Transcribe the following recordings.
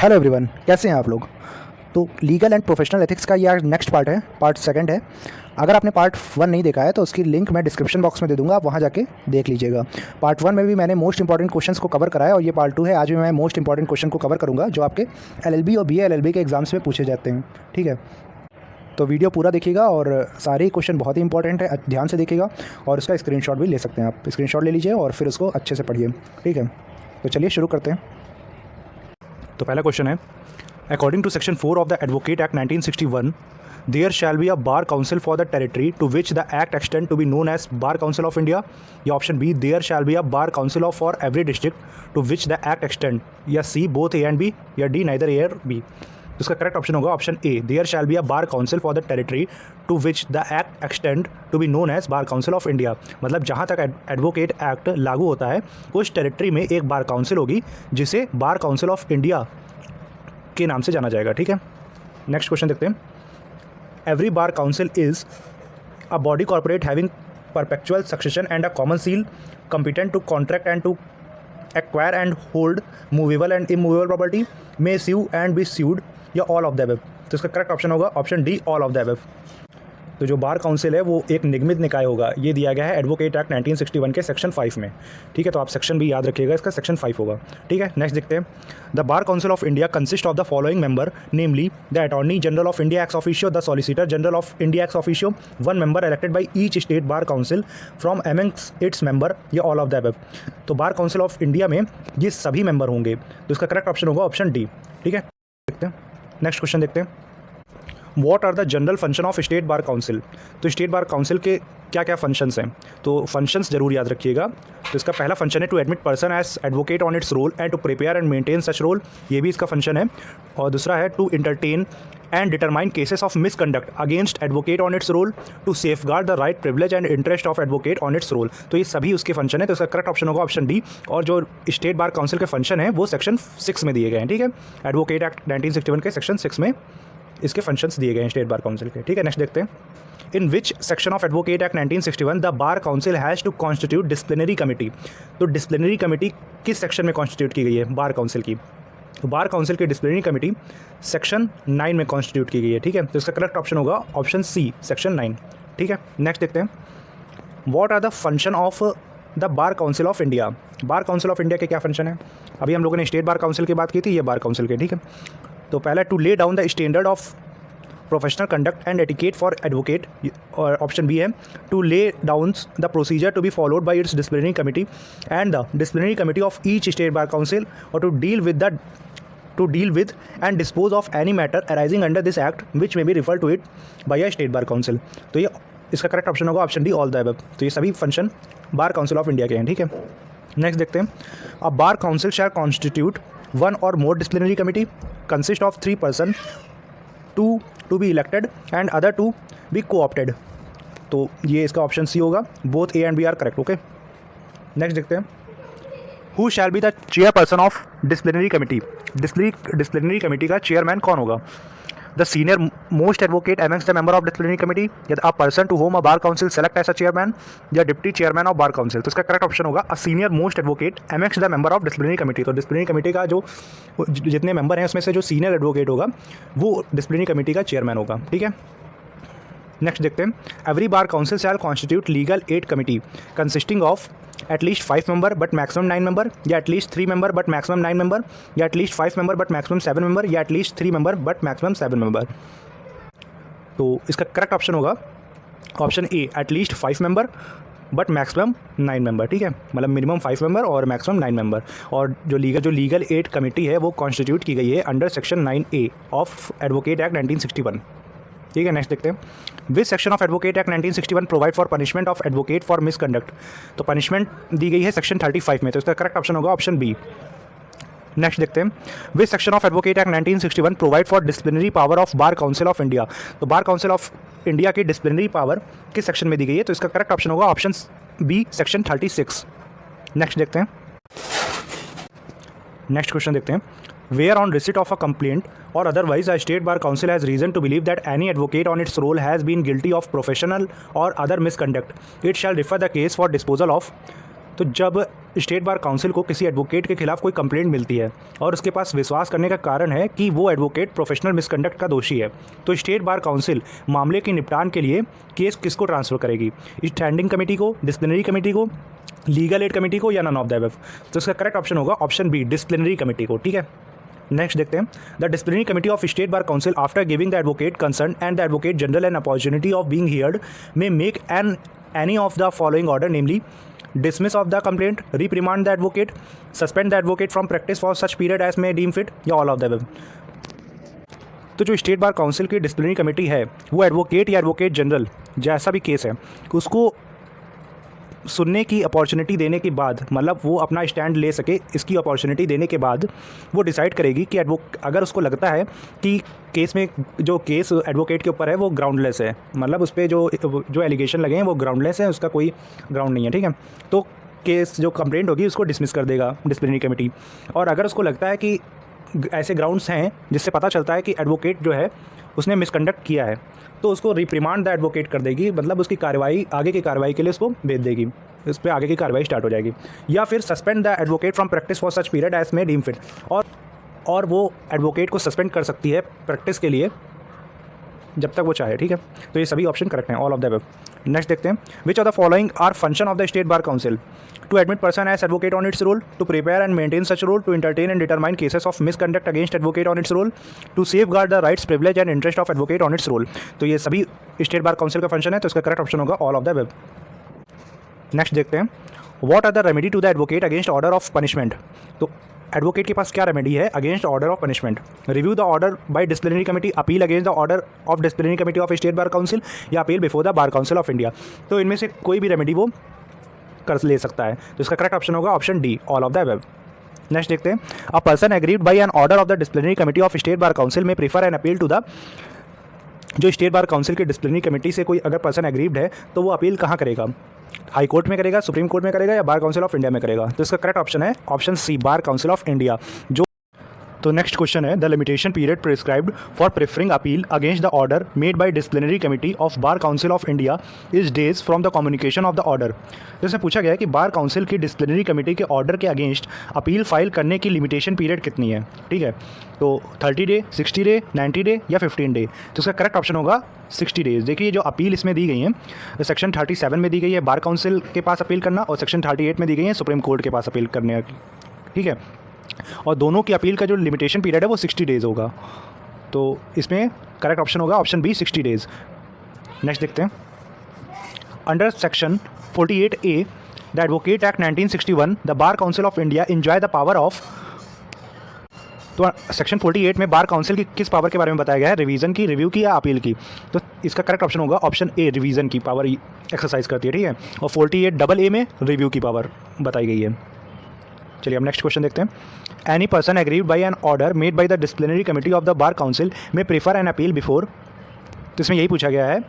Hello everyone, कैसे हैं आप लोग। तो लीगल एंड प्रोफेशनल एथिक्स का यह नेक्स्ट पार्ट है, पार्ट सेकंड है। अगर आपने पार्ट 1 नहीं देखा है तो उसकी लिंक मैं डिस्क्रिप्शन बॉक्स में दे दूंगा, आप वहाँ जाके देख लीजिएगा। पार्ट 1 में भी मैंने मोस्ट इंपॉर्टेंट क्वेश्चंस को कवर कराया और ये पार्ट 2 है। आज भी मैं मोस्ट इंपॉर्टेंट क्वेश्चन को कवर करूँगा जो आपके LLB और BA LLB के एग्जाम्स में पूछे जाते हैं। ठीक है, तो वीडियो पूरा देखिएगा और सारे क्वेश्चन बहुत ही इंपॉर्टेंट है, ध्यान से देखिएगा और उसका स्क्रीनशॉट भी ले सकते हैं। आप स्क्रीनशॉट ले लीजिए और फिर उसको अच्छे से पढ़िए। ठीक है, तो चलिए शुरू करते हैं। तो पहला क्वेश्चन है, according to section 4 of the advocate act 1961, there shall be a bar council for the territory to which the act extend to be known as bar council of India. या option B, there shall be a bar council of for every district to which the act extend. या C, both A and B. या D, neither A और B. तो इसका correct option होगा option A, there shall be a bar council for the territory to which the act extend to be known as bar council of India. मतलब जहाँ तक advocate act लागू होता है उस टेरिटरी में एक बार काउंसिल होगी जिसे बार काउंसिल ऑफ इंडिया के नाम से जाना जाएगा। ठीक है, नेक्स्ट क्वेश्चन देखते हैं। Every bar council is a body corporate having perpetual succession and a common seal, competent to contract and to acquire and hold movable and immovable property, may sue and be sued, या all of the above। तो इसका correct option होगा option D, all of the above. तो जो bar council है वो एक निगमित निकाय होगा, ये दिया गया है एडवोकेट एक्ट 1961 के सेक्शन 5 में। ठीक है, तो आप सेक्शन भी याद रखिएगा, इसका सेक्शन 5 होगा। ठीक है, नेक्स्ट देखते हैं। The bar council of India consist of the following member, namely the attorney general of India ex officio, the solicitor general of India ex officio, one member elected by each state bar council from amongst its member, या all of the above. तो bar council of India में ये सभी member होंगे, तो इसका correct option होगा option D. ठीक है, देखते हैं नेक्स्ट क्वेश्चन देखते हैं। What are the general function of state bar council. तो स्टेट बार काउंसिल के क्या क्या फंक्शंस हैं, तो फंक्शंस जरूर याद रखिएगा। तो इसका पहला फंक्शन है to admit person as advocate on its roll and to prepare and maintain such roll, ये भी इसका फंक्शन है। और दूसरा है to entertain and determine cases of misconduct against advocate on its roll, to safeguard the right privilege and interest of advocate on its roll. तो ये सभी उसके फंक्शन है, तो इसका करेक्ट ऑप्शन होगा ऑप्शन डी। और जो स्टेट बार काउंसिल के फंक्शन है वो सेक्शन 6 में दिए गए हैं। ठीक है, एडवोकेट एक्ट 1961 के सेक्शन 6 में इसके फंक्शंस दिए गए हैं स्टेट बार काउंसिल के। ठीक है, नेक्स्ट देखते हैं। In which section of advocate act 1961 the bar council has to constitute disciplinary committee. तो डिसिप्लिनरी कमेटी किस सेक्शन में कॉन्स्टिट्यूट की गई है बार काउंसिल की, तो बार काउंसिल की डिसिप्लिनरी कमेटी सेक्शन 9 में कॉन्स्टिट्यूट की गई है। ठीक है, तो इसका करेक्ट ऑप्शन होगा ऑप्शन सी, सेक्शन 9। ठीक है, नेक्स्ट देखते हैं। What are the function of the bar council of India. Bar council of India के क्या फंक्शन है, अभी हम लोगों ने स्टेट बार काउंसिल की बात की थी, ये बार काउंसिल के। ठीक है, तो पहला to lay down the standard of professional conduct and etiquette for advocate, और ऑप्शन बी है to lay down the procedure to be followed by its disciplinary committee and the disciplinary committee of each state bar council, और to deal with and dispose of any matter arising under this act which may be refer to it by a state bar council. तो ये इसका correct option होगा option D, all the above. तो ये सभी function bar council of India के हैं। ठीक है, नेक्स्ट देखते हैं। A bar council shall constitute one or more disciplinary committee consist of 3 person, 2 to be elected and other 2 be co-opted। तो ये इसका ऑप्शन सी होगा, both A and B are correct. Okay, next देखते हैं। Who shall be the chairperson of disciplinary committee. Disciplinary committee का chairman कौन होगा, the senior most advocate amongst the member of disciplinary committee, या a person to whom a bar council select as a chairman, या deputy chairman of bar council. तो इसका correct option होगा a senior most advocate amongst the member of disciplinary committee. तो disciplinary committee का जो जितने member हैं उसमें से जो सीनियर एडवोकेट होगा वो डिसिप्लिनरी कमेटी का चेयरमैन होगा। ठीक है, नेक्स्ट देखते हैं। Every bar council shall constitute legal aid committee consisting of at least 5 member but maximum 9 member, या at least 3 member but maximum 9 member, या at least 5 member but maximum 7 member, या at least 3 member but maximum 7 member. तो इसका correct option होगा option A, at least 5 member but maximum 9 member. ठीक है, मतलब minimum 5 member और मैक्सिमम 9 मेंबर। और जो लीगल एड कमेटी है वो कॉन्स्टिट्यूट की गई है under section 9A of advocate act 1961। ठीक है, नेक्स्ट देखते हैं। Which section of advocate act 1961 provide for punishment of advocate for misconduct. तो पनिशमेंट दी गई है सेक्शन 35 में, तो इसका करेक्ट ऑप्शन होगा ऑप्शन बी। नेक्स्ट देखते हैं। Which section of advocate act 1961 provide for disciplinary power of bar council of India. तो बार काउंसिल ऑफ इंडिया की डिसिप्लिनरी पावर किस सेक्शन में दी गई है, तो इसका करेक्ट ऑप्शन होगा ऑप्शन बी, सेक्शन 36। नेक्स्ट देखते हैं। नेक्स्ट क्वेश्चन देखते हैं। Where on receipt of a complaint or otherwise a state bar council has reason to believe that any advocate on its roll has been guilty of professional or other misconduct, it shall refer the case for disposal of तो जब state bar council को किसी advocate के खिलाफ कोई complaint मिलती है और उसके पास विश्वास करने का कारण है कि वो एडवोकेट प्रोफेशनल मिसकंडक्ट का दोषी है, तो स्टेट बार काउंसिल मामले के निपटान के लिए केस किसको ट्रांसफ़र करेगी? स्टैंडिंग कमेटी को, डिसिप्लिनरी कमेटी को, लीगल एड कमेटी को, या नन ऑफ द अबव? तो इसका करेक्ट ऑप्शन होगा ऑप्शन बी, डिसिप्लिनरी कमेटी को। ठीक है, नेक्स्ट देखते हैं। The disciplinary committee of state bar council after giving the advocate concern and the advocate general an opportunity of being heard may make any of the following order, namely dismiss of the complaint, reprimand the advocate, suspend the advocate from practice for such period as may deem fit, या all of the above? तो जो state bar council की disciplinary committee है वो advocate या advocate general जैसा भी case है उसको सुनने की अपॉर्चुनिटी देने के बाद, मतलब वो अपना स्टैंड ले सके इसकी अपॉर्चुनिटी देने के बाद वो डिसाइड करेगी कि अगर उसको लगता है कि केस में जो केस एडवोकेट के ऊपर है वो ग्राउंडलेस है, मतलब उस पर जो एलिगेशन लगे हैं वो ग्राउंडलेस है, उसका कोई ग्राउंड नहीं है। ठीक है, तो केस जो कंप्लेंट होगी उसको डिसमिस कर देगा डिसिप्लिनरी कमेटी। और अगर उसको लगता है कि ऐसे ग्राउंड्स हैं जिससे पता चलता है कि एडवोकेट जो है उसने मिसकंडक्ट किया है, तो उसको रिप्रिमांड द एडवोकेट कर देगी, मतलब उसकी कार्रवाई, आगे की कार्रवाई के लिए उसको भेज देगी, इस पर आगे की कार्रवाई स्टार्ट हो जाएगी। या फिर suspend the advocate from practice for such period as may deem fit, और वो एडवोकेट को सस्पेंड कर सकती है प्रैक्टिस के लिए जब तक वो चाहे। ठीक है, तो ये सभी ऑप्शन करेक्ट हैं, all of the above. Next देखते हैं। Which of the following are function of the state bar council? To admit person as advocate on its roll, to prepare and maintain such roll, to entertain and determine cases of misconduct against advocate on its roll, to safeguard the rights, privilege and interest of advocate on its roll. तो ये सभी state bar council का function है, तो इसका correct option होगा all of the above. Next देखते हैं। What are the remedy to the advocate against order of punishment? तो एडवोकेट के पास क्या रेमेडी है against order of punishment? Review the order by disciplinary committee, appeal against the order of disciplinary committee of state bar council, या appeal before the bar council of India. तो इनमें से कोई भी रेमेडी वो कर ले सकता है, तो इसका करेक्ट ऑप्शन होगा option D, all of the above. Next देखते हैं। A person agreed by an order of the disciplinary committee of state bar council may prefer an appeal to the, जो स्टेट बार काउंसिल की disciplinary committee से कोई अगर person agreed है तो वो अपील कहाँ करेगा? हाई कोर्ट में करेगा, सुप्रीम कोर्ट में करेगा, या बार काउंसिल ऑफ इंडिया में करेगा? तो इसका करेक्ट ऑप्शन है option C, bar council of India. जो तो नेक्स्ट क्वेश्चन है, the limitation period prescribed for preferring appeal against the order made by disciplinary committee of bar council of India is days from the communication of the order. जैसे पूछा गया है कि bar council की disciplinary committee के order के against appeal file करने की लिमिटेशन पीरियड कितनी है? ठीक है, तो 30 डे, 60 डे, 90 डे या 15 डे? तो इसका करेक्ट ऑप्शन होगा 60 डेज। देखिए जो अपील इसमें दी गई है सेक्शन 37 में दी गई है बार काउंसिल के पास अपील करना, और सेक्शन 38 में दी गई है सुप्रीम कोर्ट के पास अपील करने की। ठीक है, और दोनों की अपील का जो लिमिटेशन पीरियड है वो 60 डेज़ होगा, तो इसमें करेक्ट ऑप्शन होगा ऑप्शन बी, 60 डेज़। नेक्स्ट देखते हैं। Under section 48A the advocate act 1961 the bar council of India enjoy the power of, तो सेक्शन 48 में बार काउंसिल की किस पावर के बारे में बताया गया है? रिवीजन की, रिव्यू की, या अपील की? तो इसका करेक्ट ऑप्शन होगा ऑप्शन ए, रिवीजन की पावर एक्सरसाइज करती है। ठीक है, और 48AA में रिव्यू की पावर बताई गई है। चलिए अब नेक्स्ट क्वेश्चन देखते हैं। Any person agreed by an order made by the disciplinary committee of the bar council may prefer an appeal before, तो इसमें यही पूछा गया है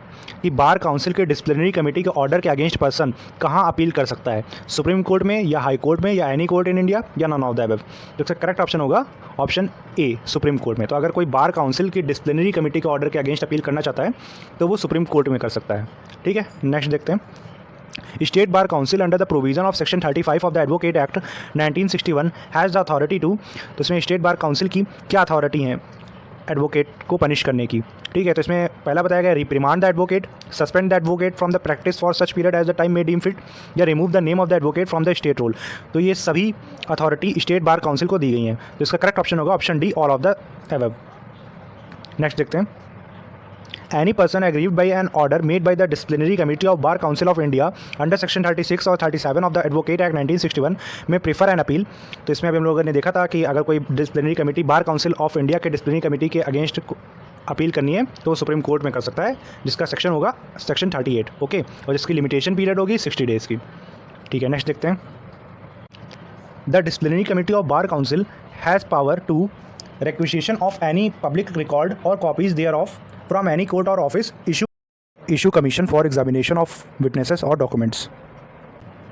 कि बार काउंसिल के डिसिप्लिनरी कमेटी के ऑर्डर के अगेंस्ट पर्सन कहाँ अपील कर सकता है? सुप्रीम कोर्ट में, या हाई कोर्ट में, या एनी कोर्ट इन इंडिया, या नॉन ऑफ द अबव? तो इसका करेक्ट ऑप्शन होगा ऑप्शन ए, सुप्रीम कोर्ट में। तो अगर कोई बार काउंसिल की डिसिप्लिनरी कमेटी के ऑर्डर के अगेंस्ट अपील करना चाहता है तो वो सुप्रीम कोर्ट में कर सकता है। ठीक है, नेक्स्ट देखते हैं। State bar council under the provision of section 35 of the advocate act 1961 has the authority to, तो इसमें स्टेट बार काउंसिल की क्या अथॉरिटी है एडवोकेट को पनिश करने की? ठीक है, तो इसमें पहला बताया गया reprimand the advocate, suspend the advocate from the practice for such period as the time may deem fit, या remove the name of the advocate from the state roll. तो ये सभी अथॉरिटी स्टेट बार काउंसिल को दी गई हैं, तो इसका correct option होगा option D, all of the above. Next देखते हैं। Any person aggrieved by an order made by the disciplinary committee of Bar Council of India under section 36 और 37 of the Advocate Act 1961 में prefer an appeal, तो इसमें अभी हम लोगों ने देखा था कि अगर कोई disciplinary committee bar council of India के डिसिप्लिनरी कमेटी के अगेंस्ट अपील करनी है तो वो सुप्रीम कोर्ट में कर सकता है, जिसका सेक्शन होगा सेक्शन 38। ओके, और जिसकी लिमिटेशन पीरियड होगी 60 डेज़ की। ठीक है, नेक्स्ट देखते हैं। The disciplinary committee of bar council has power to requisition of any public record or copies thereof from any court or office, issue commission for examination of witnesses or documents।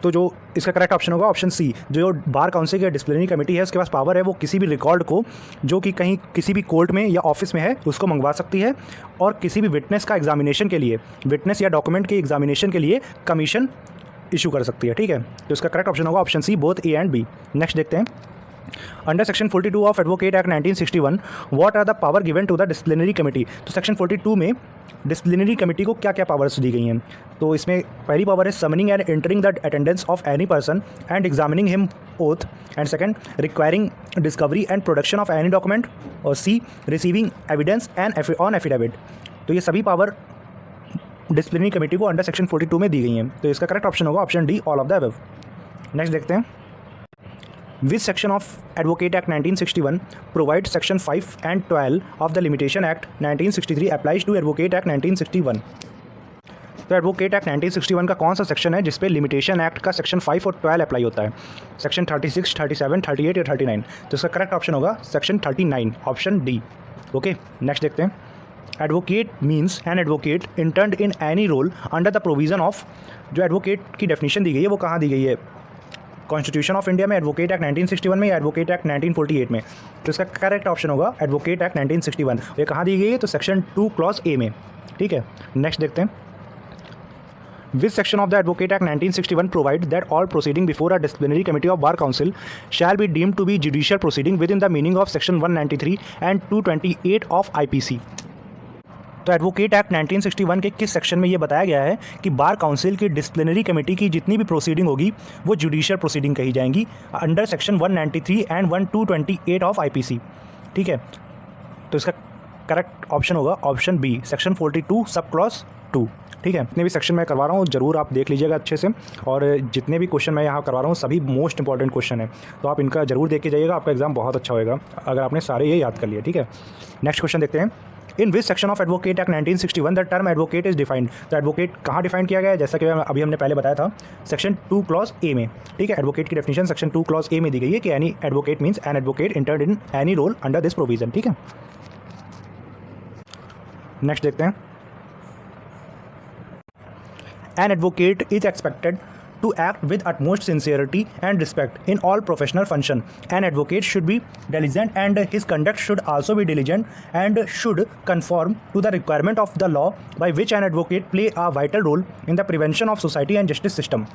तो जो इसका correct option होगा option सी, जो बार council की disciplinary committee है उसके पास power है वो किसी भी रिकॉर्ड को जो कि कहीं किसी भी कोर्ट में या ऑफिस में है उसको मंगवा सकती है, और किसी भी विटनेस का एग्जामिनेशन के लिए, विटनेस या डॉक्यूमेंट के एग्जामिनेशन के लिए कमीशन इशू कर सकती है, ठीक है। तो इसका करेक्ट ऑप्शन होगा option C, both A and B. Next देखते हैं, under section 42 of advocate act 1961 what are the power given to the disciplinary committee. तो सेक्शन 42 में डिसिप्लिनरी कमेटी को क्या क्या पावर्स दी गई हैं। तो इसमें पहली पावर है summoning and entering the attendance of any person and examining him oath, and second requiring discovery and production of any document, और C receiving evidence and on affidavit. तो ये सभी पावर डिसिप्लिनरी कमेटी को under section 42 में दी गई हैं। तो इसका करेक्ट ऑप्शन होगा option D, all of the above. Next देखते हैं, which section of advocate act 1961 provide section 5 and 12 of the limitation act 1963 applies to advocate act 1961। तो एडवोकेट एक्ट 1961 का कौन सा सेक्शन है जिसपे लिमिटेशन एक्ट का सेक्शन 5 और 12 अप्लाई होता है। सेक्शन 36, 37, 38 या 39। तो इसका करेक्ट ऑप्शन होगा section 39, option D. Okay, next देखते हैं, advocate means an advocate interned in any roll under the provision of. जो एडवोकेट की डेफिनेशन दी गई है वो कहाँ दी गई है, कॉन्स्टिट्यूशन ऑफ इंडिया में, एडवोकेट एक्ट 1961 में, या एडवोकेट एक्ट 1948 में। तो इसका करेक्ट ऑप्शन होगा एडवोकेट एक्ट 1961। ये कहाँ दी गई है, तो सेक्शन 2 क्लॉज ए में, ठीक है। नेक्स्ट देखते हैं, which section of the advocate act 1961 provide that all proceeding before a disciplinary committee of bar council shall be deemed to be judicial proceeding within the meaning of section 193 and 228 of IPC. तो advocate act 1961 के किस section में ये बताया गया है कि bar council की डिसिप्लिनरी कमेटी की जितनी भी प्रोसीडिंग होगी वो जुडिशियल प्रोसीडिंग कही जाएंगी under section 193 and 228 of IPC, ठीक है। तो इसका करेक्ट ऑप्शन होगा option B, section 42 sub clause 2, ठीक है। जितने भी सेक्शन मैं करवा रहा हूँ ज़रूर आप देख लीजिएगा अच्छे से, और जितने भी क्वेश्चन मैं यहाँ करवा रहा हूँ सभी मोस्ट इंपॉर्टेंट क्वेश्चन है, तो आप इनका जरूर देख के जाइएगा, आपका एग्जाम बहुत अच्छा होएगा अगर आपने सारे ये याद कर लिए, ठीक है। नेक्स्ट क्वेश्चन देखते हैं, in which section of advocate act 1961 the term advocate is defined. तो एडवोकेट कहाँ डिफाइन किया गया है, जैसा कि अभी हमने पहले बताया था सेक्शन 2 क्लॉज ए में, ठीक है। एडवोकेट की डेफिनेशन सेक्शन 2 क्लॉज ए में दी गई है कि any advocate means an advocate entered in any roll under this provision, ठीक है। नेक्स्ट देखते हैं, an advocate is expected to act with utmost sincerity and respect in all professional function. An advocate should be diligent and his conduct should also be diligent and should conform to the requirement of the law by which an advocate play a vital role in the prevention of society and justice system.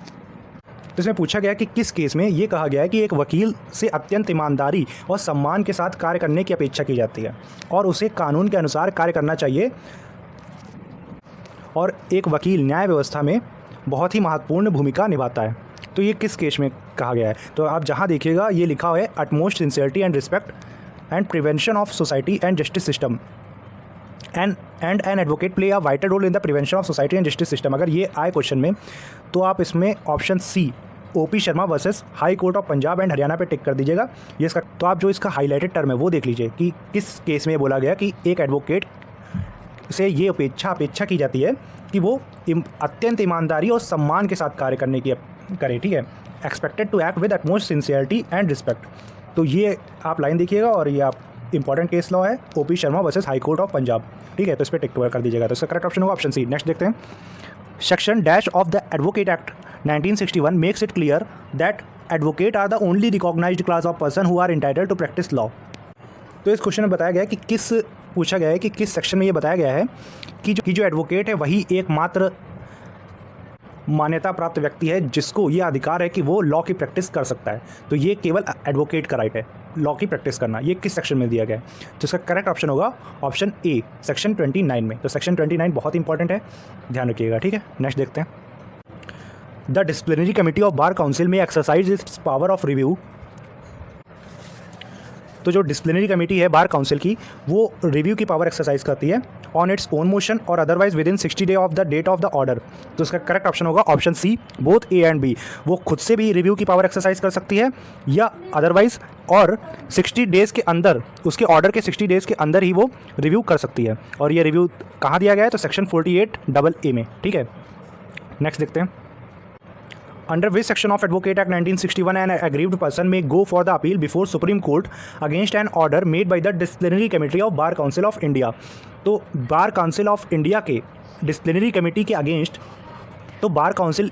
तो इसमें पूछा गया कि किस case में ये कहा गया है कि एक वकील से अत्यंत ईमानदारी और सम्मान के साथ कार्य करने की अपेक्षा की जाती है और उसे कानून के अनुसार कार्य करना चाहिए, और एक वकील न्याय व्यवस्था में बहुत ही महत्वपूर्ण भूमिका निभाता है। तो ये किस केस में कहा गया है, तो आप जहाँ देखिएगा ये लिखा हुआ है utmost sincerity and respect and prevention of society and justice system and an advocate play a vital role in the prevention of society and justice system. अगर ये आए क्वेश्चन में तो आप इसमें option C OP Sharma versus high court of Punjab and Haryana पे tick कर दीजिएगा। ये इसका, तो आप जो इसका हाईलाइटेड टर्म है वो देख लीजिए कि किस केस में बोला गया कि एक एडवोकेट से ये अपेक्षा की जाती है कि वो अत्यंत ईमानदारी और सम्मान के साथ कार्य करने की करे, ठीक है। Expected to act with utmost sincerity and respect. तो ये आप लाइन देखिएगा, और ये आप इंपॉर्टेंट केस लॉ है OP Sharma versus high court of Punjab, ठीक है। तो इस पर टिक कर दीजिएगा। तो इसका करेक्ट ऑप्शन होगा ऑप्शन सी। नेक्स्ट देखते हैं, section dash of the advocate act 1961 makes it clear that advocate are the only recognised class of person who are entitled to practise law. तो इस क्वेश्चन में बताया गया है कि पूछा गया है कि किस सेक्शन में ये बताया गया है कि जो एडवोकेट है वही एकमात्र मान्यता प्राप्त व्यक्ति है जिसको ये अधिकार है कि वो लॉ की प्रैक्टिस कर सकता है। तो ये केवल एडवोकेट का राइट है लॉ की प्रैक्टिस करना। ये किस सेक्शन में दिया गया है, तो इसका करेक्ट ऑप्शन होगा ऑप्शन ए, सेक्शन 29 में। तो सेक्शन 29 बहुत इंपॉर्टेंट है, ध्यान रखिएगा, ठीक है। नेक्स्ट देखते हैं, the disciplinary committee of bar council may exercise its power of review. तो जो डिसिप्लिनरी कमेटी है बार काउंसिल की वो रिव्यू की पावर एक्सरसाइज करती है ऑन इट्स ओन मोशन और otherwise within 60 day of the date of the order. तो इसका करेक्ट ऑप्शन होगा option C, both A and B. वो खुद से भी रिव्यू की पावर एक्सरसाइज कर सकती है या अदरवाइज, और 60 डेज़ के अंदर, उसके ऑर्डर के 60 डेज़ के अंदर ही वो रिव्यू कर सकती है। और ये रिव्यू कहाँ दिया गया है, तो सेक्शन 48AA में, ठीक है। नेक्स्ट देखते हैं, Under which section of Advocate Act 1961 an aggrieved person may go for the appeal before Supreme Court against an order made by the Disciplinary Committee of Bar Council of India। तो bar council of India के disciplinary committee के against, तो bar council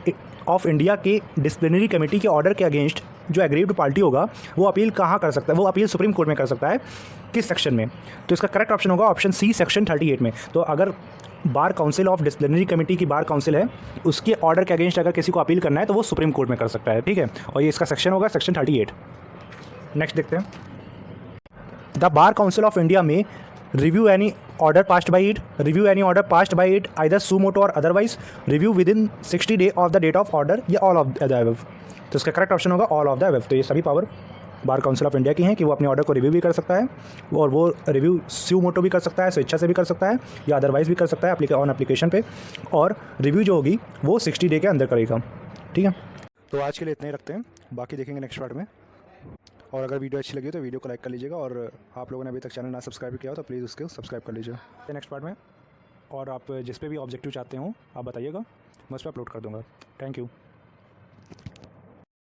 of India के disciplinary committee के order के against जो aggrieved party होगा वो अपील कहाँ कर सकता है, वो अपील सुप्रीम कोर्ट में कर सकता है, किस सेक्शन में? तो इसका करेक्ट ऑप्शन होगा ऑप्शन सी, सेक्शन 38 में। तो अगर बार काउंसिल ऑफ डिसिप्लिनरी कमेटी की बार काउंसिल है, उसके ऑर्डर के अगेंस्ट अगर किसी को अपील करना है तो वो सुप्रीम कोर्ट में कर सकता है, ठीक है। और ये इसका सेक्शन होगा सेक्शन 38। नेक्स्ट देखते हैं। The bar council of India में review any order passed by it either suo motu or otherwise, review within 60 days of the date of order, या all of the above। तो इसका correct option होगा all of the above. तो ये सभी power bar council of India की हैं कि वो अपने ऑर्डर को रिव्यू भी कर सकता है, और वो रिव्यू स्यू मोटो भी कर सकता है, स्वेच्छा से भी कर सकता है, या अदरवाइज भी कर सकता है ऑन एप्लीकेशन पे, और रिव्यू जो होगी वो 60 डे के अंदर करेगा, ठीक है। तो आज के लिए इतने ही रखते हैं, बाकी देखेंगे नेक्स्ट पार्ट में। और अगर वीडियो अच्छी लगी तो वीडियो को लाइक कर लीजिएगा, और आप लोगों ने अभी तक चैनल ना सब्सक्राइब किया हो तो प्लीज़ उसको सब्सक्राइब कर लीजिए नेक्स्ट पार्ट में। और आप जिस पे भी ऑब्जेक्टिव चाहते हो आप बताइएगा, मैं उस पर अपलोड कर दूँगा। Thank you.